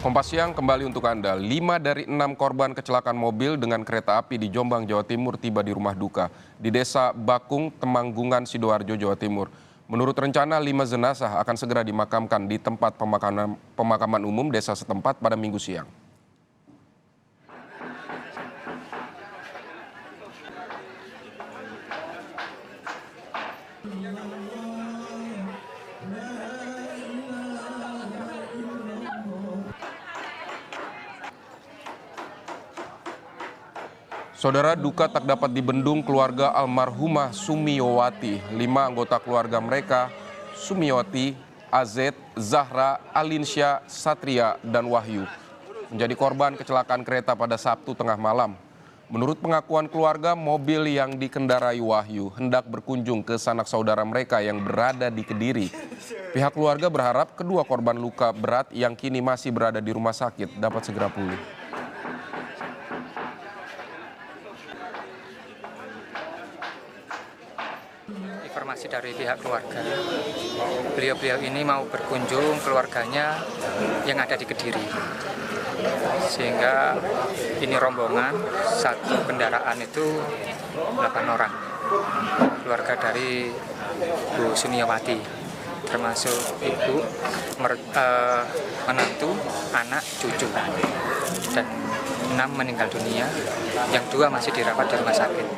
Kompas Siang kembali untuk Anda. 5 dari 6 korban kecelakaan mobil dengan kereta api di Jombang, Jawa Timur tiba di rumah duka di Desa Bakung, Temanggungan, Sidoarjo, Jawa Timur. Menurut rencana, 5 jenazah akan segera dimakamkan di tempat pemakaman umum desa setempat pada Minggu siang. Saudara, duka tak dapat dibendung keluarga almarhumah Sumiowati. 5 anggota keluarga mereka, Sumiowati, AZ, Zahra, Alinsya, Satria, dan Wahyu, menjadi korban kecelakaan kereta pada Sabtu tengah malam. Menurut pengakuan keluarga, mobil yang dikendarai Wahyu hendak berkunjung ke sanak saudara mereka yang berada di Kediri. Pihak keluarga berharap kedua korban luka berat yang kini masih berada di rumah sakit dapat segera pulih. Informasi dari pihak keluarga, beliau-beliau ini mau berkunjung keluarganya yang ada di Kediri, sehingga ini rombongan satu kendaraan itu 8 orang, keluarga dari Bu Sumiowati, termasuk ibu, menantu, anak, cucu, dan 6 meninggal dunia, yang 2 masih dirawat di rumah sakit.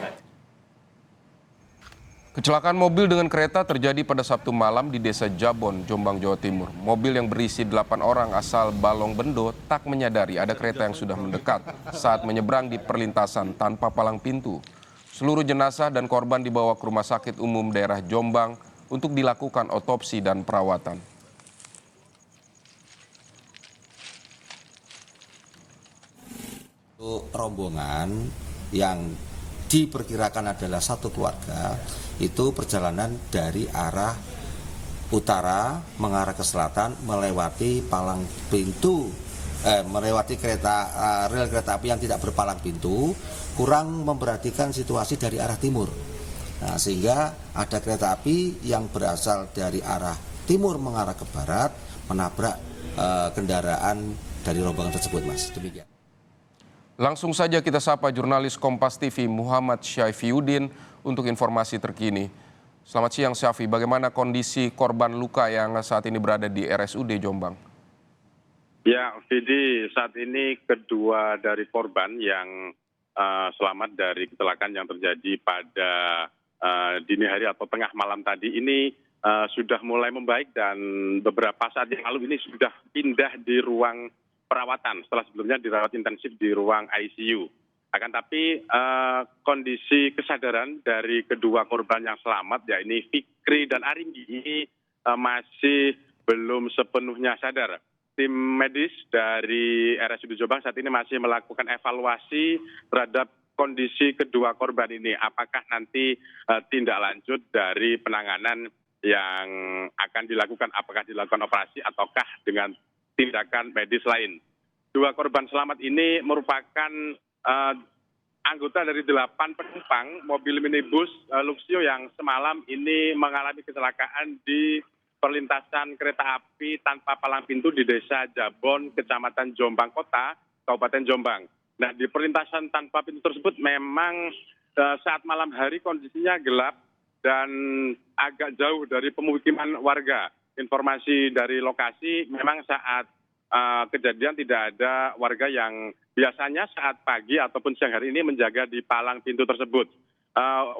Kecelakaan mobil dengan kereta terjadi pada Sabtu malam di Desa Jabon, Jombang, Jawa Timur. Mobil yang berisi 8 orang asal Balong Bendo tak menyadari ada kereta yang sudah mendekat saat menyeberang di perlintasan tanpa palang pintu. Seluruh jenazah dan korban dibawa ke Rumah Sakit Umum Daerah Jombang untuk dilakukan otopsi dan perawatan. Rombongan yang diperkirakan adalah satu keluarga itu perjalanan dari arah utara mengarah ke selatan melewati palang pintu, melewati rel kereta api yang tidak berpalang pintu, kurang memperhatikan situasi dari arah timur. Nah, sehingga ada kereta api yang berasal dari arah timur mengarah ke barat menabrak kendaraan dari rombongan tersebut, Mas. Demikian. Langsung saja kita sapa jurnalis Kompas TV Muhammad Syaifiuddin untuk informasi terkini. Selamat siang Syafi, bagaimana kondisi korban luka yang saat ini berada di RSUD Jombang? Ya, Vidi, saat ini kedua dari korban yang selamat dari kecelakaan yang terjadi pada dini hari atau tengah malam tadi ini sudah mulai membaik dan beberapa saat yang lalu ini sudah pindah di ruang perawatan setelah sebelumnya dirawat intensif di ruang ICU. Akan tapi kondisi kesadaran dari kedua korban yang selamat, yakni Fikri dan Aringgi, ini masih belum sepenuhnya sadar. Tim medis dari RSUD Jombang saat ini masih melakukan evaluasi terhadap kondisi kedua korban ini. Apakah nanti tindak lanjut dari penanganan yang akan dilakukan, apakah dilakukan operasi ataukah dengan tindakan medis lain. Dua korban selamat ini merupakan anggota dari 8 penumpang mobil minibus Luxio yang semalam ini mengalami kecelakaan di perlintasan kereta api tanpa palang pintu di Desa Jabon, Kecamatan Jombang Kota, Kabupaten Jombang. Nah, di perlintasan tanpa pintu tersebut memang saat malam hari kondisinya gelap dan agak jauh dari pemukiman warga. Informasi dari lokasi memang saat kejadian tidak ada warga yang biasanya saat pagi ataupun siang hari ini menjaga di palang pintu tersebut.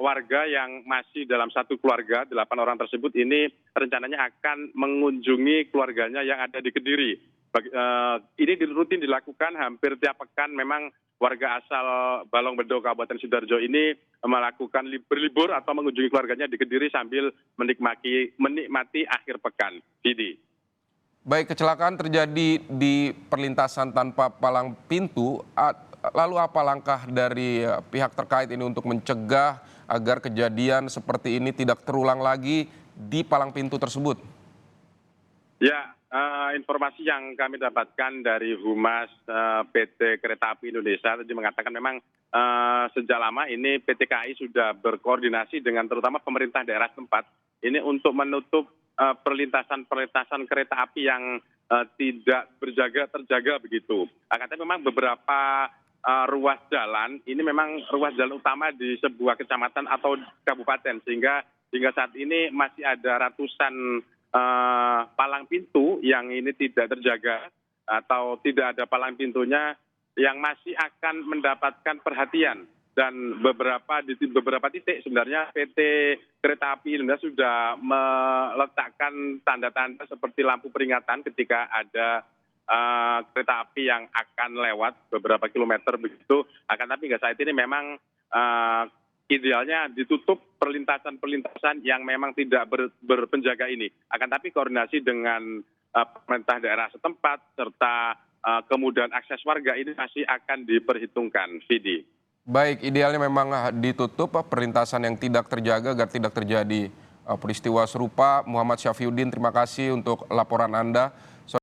Warga yang masih dalam satu keluarga, 8 orang tersebut ini rencananya akan mengunjungi keluarganya yang ada di Kediri. Ini rutin dilakukan hampir tiap pekan. Memang warga asal Balong Bendo, Kabupaten Sidoarjo ini melakukan berlibur atau mengunjungi keluarganya di Kediri sambil menikmati akhir pekan. Didi. Baik, kecelakaan terjadi di perlintasan tanpa palang pintu. Lalu apa langkah dari pihak terkait ini untuk mencegah agar kejadian seperti ini tidak terulang lagi di palang pintu tersebut? Ya, informasi yang kami dapatkan dari Humas PT Kereta Api Indonesia tadi mengatakan memang sejak lama ini PT KAI sudah berkoordinasi dengan terutama pemerintah daerah tempat ini untuk menutup perlintasan kereta api yang tidak terjaga begitu. Katanya memang beberapa ruas jalan ini memang ruas jalan utama di sebuah kecamatan atau kabupaten, sehingga hingga saat ini masih ada ratusan palang pintu yang ini tidak terjaga atau tidak ada palang pintunya yang masih akan mendapatkan perhatian. Dan di beberapa titik sebenarnya PT Kereta Api Indonesia sudah meletakkan tanda-tanda seperti lampu peringatan ketika ada kereta api yang akan lewat beberapa kilometer begitu. Akan tapi hingga saat ini memang idealnya ditutup perlintasan-perlintasan yang memang tidak berpenjaga ini. Akan tapi koordinasi dengan pemerintah daerah setempat serta kemudahan akses warga ini masih akan diperhitungkan, Vidi. Baik, idealnya memang ditutup perlintasan yang tidak terjaga agar tidak terjadi peristiwa serupa. Muhammad Syafiyuddin, terima kasih untuk laporan Anda.